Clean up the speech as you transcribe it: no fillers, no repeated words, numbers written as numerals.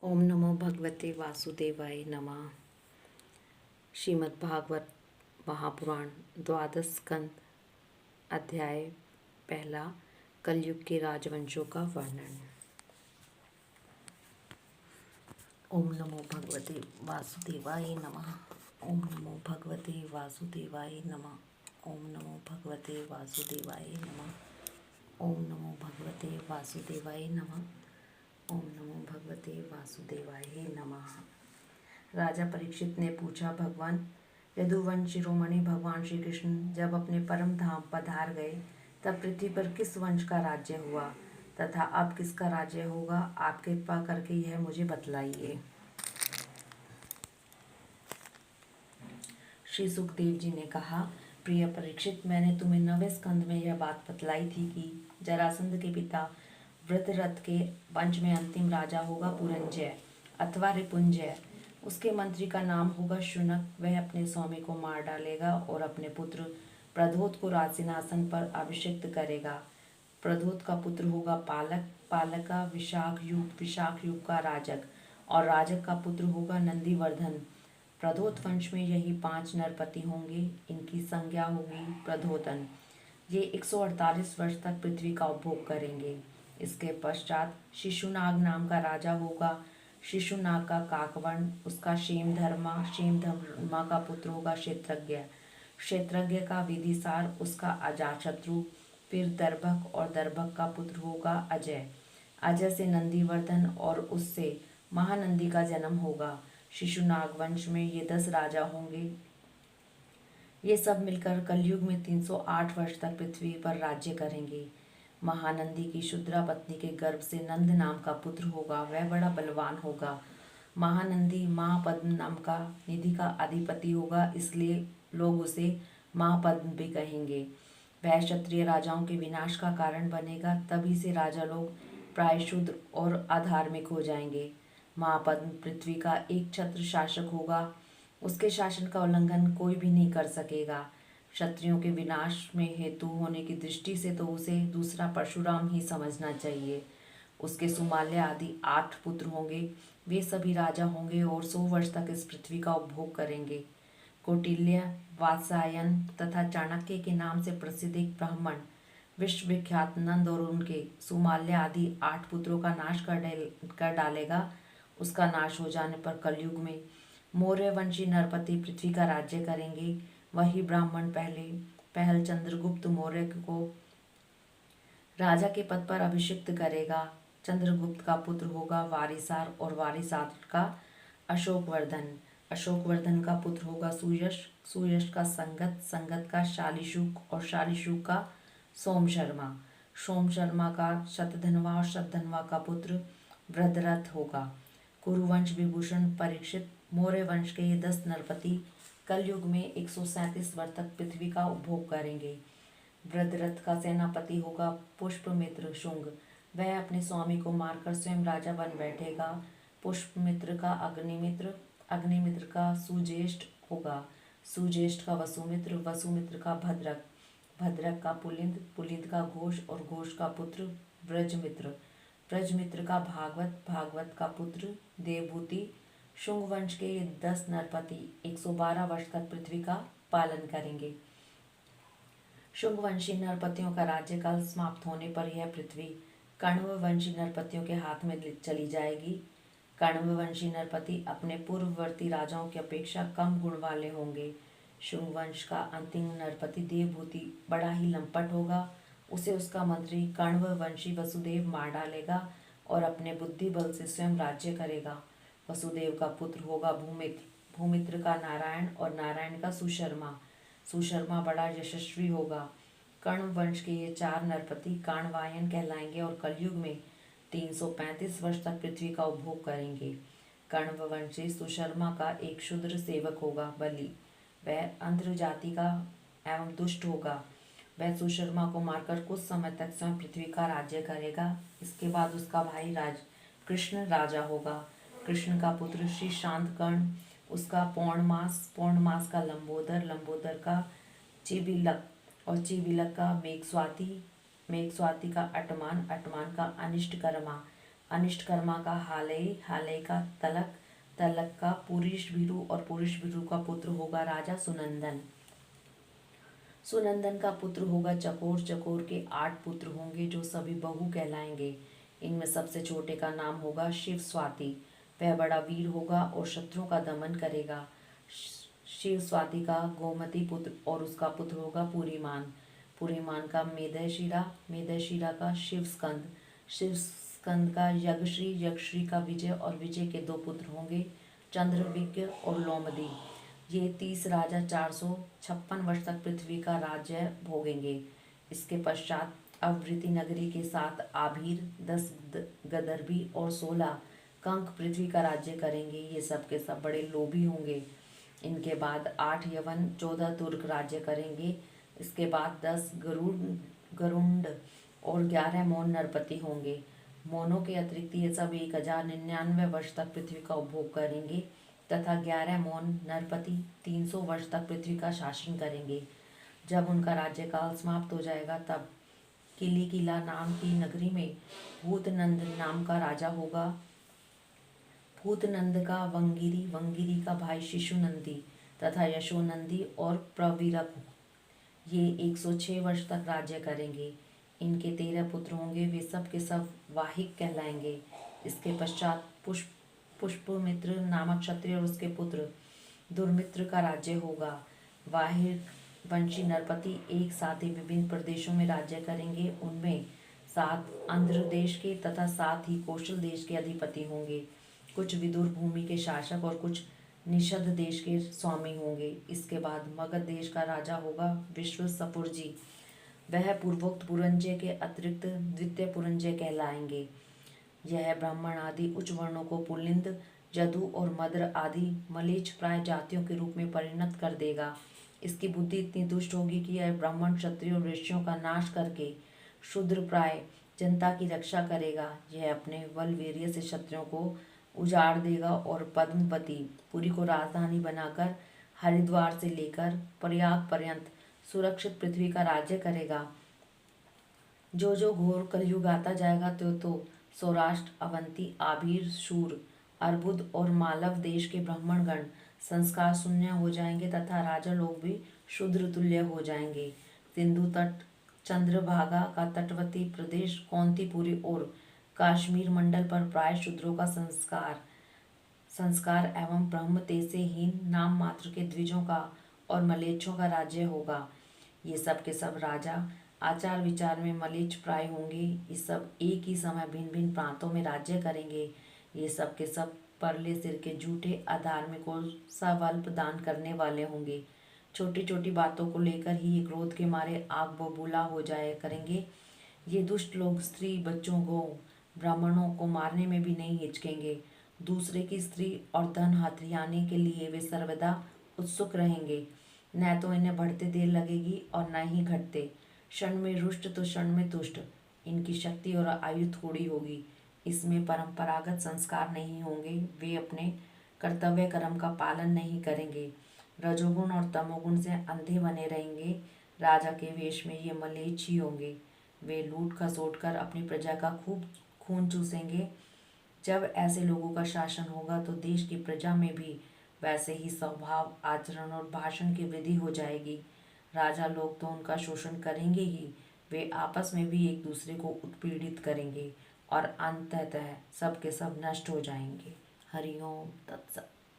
ओम नमो भगवते वासुदेवाय नमः। श्रीमद् भागवत महापुराण द्वादश स्कंद अध्याय पहला कलयुग के राजवंशों का वर्णन। ओम नमो भगवते वासुदेवाय नमः। ओम नमो भगवते वासुदेवाय नमः। ओम नमो भगवते वासुदेवाय नमः। ओम नमो भगवते वासुदेवाय नमः। ओम नमो भगवते वासुदेवाय नमः। राजा परीक्षित ने पूछा, भगवान यदुवंश शिरोमणि भगवान श्री कृष्ण जब अपने परम धाम पधार गए तब पृथ्वी पर किस वंश का राज्य हुआ तथा अब किसका राज्य होगा? आप कृपा करके यह मुझे बतलाइए। श्री सुखदेव जी ने कहा, प्रिय परीक्षित, मैंने तुम्हें 9वें स्कंद में यह बात बतलाई थी कि जरासंध के पिता वृत्ररथ के वंश में अंतिम राजा होगा पुरंजय अथवा रिपुंजय। उसके मंत्री का नाम होगा शुनक। वह अपने स्वामी को मार डालेगा और अपने पुत्र प्रद्योत को राजसिंहासन पर अभिषिक्त करेगा। प्रद्योत का पुत्र होगा पालक, पालक का विशाख युग का राजक और राजक का पुत्र होगा नंदीवर्धन। प्रद्योत वंश में यही 5 नरपति होंगे। इनकी संज्ञा होगी प्रद्योतन। ये 148 वर्ष तक पृथ्वी का उपभोग करेंगे। इसके पश्चात शिशुनाग नाम का राजा होगा। शिशुनाग का काकवर्ण, उसका क्षेमधर्मा का पुत्र होगा क्षेत्रज्ञ। क्षेत्रज्ञ का विदिसार, उसका अजातशत्रु। फिर दर्भक और दर्भक का पुत्र होगा अजय। अजय से नंदीवर्धन और उससे महानंदी का जन्म होगा। शिशुनाग वंश में ये 10 राजा होंगे। ये सब मिलकर कलयुग में 308 वर्ष तक पृथ्वी पर राज्य करेंगे। महानंदी की शुद्रा पत्नी के गर्भ से नंद नाम का पुत्र होगा। वह बड़ा बलवान होगा। महानंदी महापद्म नाम का निधि का अधिपति होगा, इसलिए लोग उसे महापद्म भी कहेंगे। वह क्षत्रिय राजाओं के विनाश का कारण बनेगा। तभी से राजा लोग प्राय शूद्र और अधार्मिक हो जाएंगे। महापद्म पृथ्वी का एक छत्र शासक होगा। उसके शासन का उल्लंघन कोई भी नहीं कर सकेगा। क्षत्रियों के विनाश में हेतु होने की दृष्टि से तो उसे दूसरा परशुराम ही समझना चाहिए। उसके सुमाल्य आदि 8 पुत्र होंगे। वे सभी राजा होंगे और 100 वर्ष तक इस पृथ्वी का उपभोग करेंगे। कौटिल्य, वात्सायन तथा चाणक्य के नाम से प्रसिद्ध एक ब्राह्मण विश्वविख्यात नंद और उनके सुमाल्य आदि 8 पुत्रों का नाश कर डालेगा। उसका नाश हो जाने पर कलयुग में मौर्यवंशी नरपति पृथ्वी का राज्य करेंगे। वही ब्राह्मण पहल चंद्रगुप्त मौर्य को राजा के पद पर अभिषिक्त करेगा। चंद्रगुप्त का पुत्र होगा वारिसार और वारिसार का अशोकवर्धन। अशोकवर्धन का पुत्र होगा सुयश, सुयश का संगत, संगत का शालिशुक और शालिशुक का सोम शर्मा। सोम शर्मा का शतधन्वा और शतधन्वा का पुत्र वृद्धरथ होगा। कुरुवंश विभूषण परीक्षित, मौर्य वंश के ये 10 नरपति कलयुग में 137 वर्ष तक पृथ्वी का उपभोग करेंगे। वृद्धरथ का सेनापति होगा पुष्पमित्र शुंग। वह अपने स्वामी को मारकर स्वयं राजा बन बैठेगा। पुष्पमित्र का अग्निमित्र, अग्निमित्र का सुज्येष्ठ होगा। सुज्येष्ठ का वसुमित्र, वसुमित्र का भद्रक, भद्रक का पुलिंद, पुलिंद का घोष और घोष का पुत्र ब्रजमित्र, ब्रजमित्र का भागवत, भागवत का पुत्र देवभूति। शुंग वंश के ये 10 नरपति 112 वर्ष तक पृथ्वी का पालन करेंगे। शुंग वंशी नरपतियों का राज्यकाल समाप्त होने पर यह पृथ्वी कण्व वंशी नरपतियों के हाथ में चली जाएगी। कण्व वंशी नरपति अपने पूर्ववर्ती राजाओं की अपेक्षा कम गुण वाले होंगे। शुंग वंश का अंतिम नरपति देवभूति बड़ा ही लंपट होगा। उसे उसका मंत्री कण्व वंशी वसुदेव मार डालेगा और अपने बुद्धि बल से स्वयं राज्य करेगा। वसुदेव का पुत्र होगा भूमित्र, भूमित्र का नारायण और नारायण का सुशर्मा। सुशर्मा बड़ा यशस्वी होगा। कण्व वंश के ये 4 नरपति काणवायन कहलाएंगे और कलयुग में 335 वर्ष तक पृथ्वी का उपभोग करेंगे। कण्व वंशी सुशर्मा का एक शूद्र सेवक होगा बलि। वह अंध्र जाति का एवं दुष्ट होगा। वह सुशर्मा को मारकर कुछ समय तक स्वयं पृथ्वी का राज्य करेगा। इसके बाद उसका भाई कृष्ण राजा होगा। कृष्ण का पुत्र श्री शांतकर्ण, उसका पौर्णमास का लंबोदर, लंबोदर का चिबिलक और चिबिलक का मेघस्वाति, मेघस्वाति का अटमान, अटमान का अनिष्टकर्मा, अनिष्ट कर्मा का हालय, हालय का तलक, तलक का पुरुष भीरु और पुरुष भीरु का पुत्र होगा राजा सुनंदन। सुनंदन का पुत्र होगा चकोर, चकोर के 8 पुत्र होंगे जो सभी बहू कहलाएंगे। इनमें सबसे छोटे का नाम होगा शिव स्वाति। वह बड़ा वीर होगा और शत्रुओं का दमन करेगा। शिव स्वाति का गोमती पुत्र और उसका पुत्र होगा पूरीमान। पूरीमान का मेदयशिरा, मेदयशिरा का शिव स्कंद, शिव स्कंद का यज्ञश्री, यज्ञश्री का विजय और विजय के 2 पुत्र होंगे चंद्रविज्ञ और लोमदी। ये 30 राजा 456 वर्ष तक पृथ्वी का राज्य भोगेंगे। इसके पश्चात अवृति नगरी के 7 आभीर, 10 गदर्भी और 16 कंक पृथ्वी का राज्य करेंगे। ये सब के सब बड़े लोभी होंगे। इनके बाद 8 यवन, 14 तुर्क राज्य करेंगे। इसके बाद 10 गरुड़ और 11 मौन नरपति होंगे। मौनों के अतिरिक्त ये सब 1099 वर्ष तक पृथ्वी का उपभोग करेंगे तथा 11 मौन नरपति 300 वर्ष तक पृथ्वी का शासन करेंगे। जब उनका राज्यकाल समाप्त हो जाएगा तब किली किला नाम की नगरी में भूतनंद नाम का राजा होगा। भूतनंद का वंगिरी, वंगिरी का भाई शिशुनंदी तथा यशोनंदी और प्रवीरक ये 106 वर्ष तक राज्य करेंगे। इनके 13 पुत्र होंगे, वे सब के सब वाहिक कहलाएंगे। इसके पश्चात पुष्पमित्र नामक क्षत्रिय और उसके पुत्र दुर्मित्र का राज्य होगा। वाहिक वंशी नरपति एक साथ ही विभिन्न प्रदेशों में राज्य करेंगे। उनमें 7 आंध्र देश के तथा 7 ही कौशल देश के अधिपति होंगे। कुछ विदुर भूमि के शासक और कुछ निषद देश के स्वामी होंगे। इसके बाद मगध देश का राजा होगा विश्व सपुरजी। वह पूर्वोक्त पुरंजय के अतिरिक्त द्वितीय पुरंजय कहलाएंगे। यह ब्राह्मण आदि उच्च वर्णों को पुल्लिंद, जदु और मद्र आदि मलेच्छ प्राय जातियों के रूप में परिणत कर देगा। इसकी बुद्धि इतनी दुष्ट होगी कि यह ब्राह्मण क्षत्रियों और ऋषियों का नाश करके शूद्र प्राय जनता की रक्षा करेगा। यह अपने बलवीर्य से क्षत्रियों को उजाड़ देगा और पद्मपति पुरी को राजधानी बनाकर हरिद्वार से लेकर प्रयाग पर्यंत सुरक्षित पृथ्वी का राज्य करेगा। जो जो घोर कलयुग आता जाएगा तो सौराष्ट्र, अवंती, आभीर, शूर, अर्बुद और मालव देश के ब्राह्मणगण संस्कार शून्य हो जाएंगे तथा राजा लोग भी शूद्र तुल्य हो जाएंगे। सिंधु तट, चंद्रभागा का तटवर्ती प्रदेश, कौंतीपुरी और काश्मीर मंडल पर प्राय शूद्रों का संस्कार एवं ब्रह्म तेज से हीन नाम मात्र के द्विजों का और मलेच्छों का राज्य होगा। ये सब के सब राजा आचार विचार में मलेच्छ प्राय होंगे। ये सब एक ही समय भिन्न भिन्न प्रांतों में राज्य करेंगे। ये सब के सब परले सिर के झूठे अधार्मिक और सवल्प दान करने वाले होंगे। छोटी छोटी बातों को लेकर ही ये क्रोध के मारे आग बबूला हो जाया करेंगे। ये दुष्ट लोग स्त्री, बच्चों, गौ, ब्राह्मणों को मारने में भी नहीं हिचकेंगे। दूसरे की स्त्री और धन हथियाने के लिए वे सर्वदा उत्सुक रहेंगे। न तो इन्हें बढ़ते देर लगेगी और न ही घटते। क्षण में रुष्ट तो क्षण में तुष्ट। इनकी शक्ति और आयु थोड़ी होगी। इसमें परंपरागत संस्कार नहीं होंगे। वे अपने कर्तव्य कर्म का पालन नहीं करेंगे। रजोगुण और तमोगुण से अंधे बने रहेंगे। राजा के वेश में ये मलेच्छ ही होंगे। वे लूट खसोट कर अपनी प्रजा का खूब खून चूसेंगे। जब ऐसे लोगों का शासन होगा तो देश की प्रजा में भी वैसे ही स्वभाव, आचरण और भाषण की वृद्धि हो जाएगी। राजा लोग तो उनका शोषण करेंगे ही, वे आपस में भी एक दूसरे को उत्पीड़ित करेंगे और अंततः सब के सब नष्ट हो जाएंगे। हरिओम तत्सत।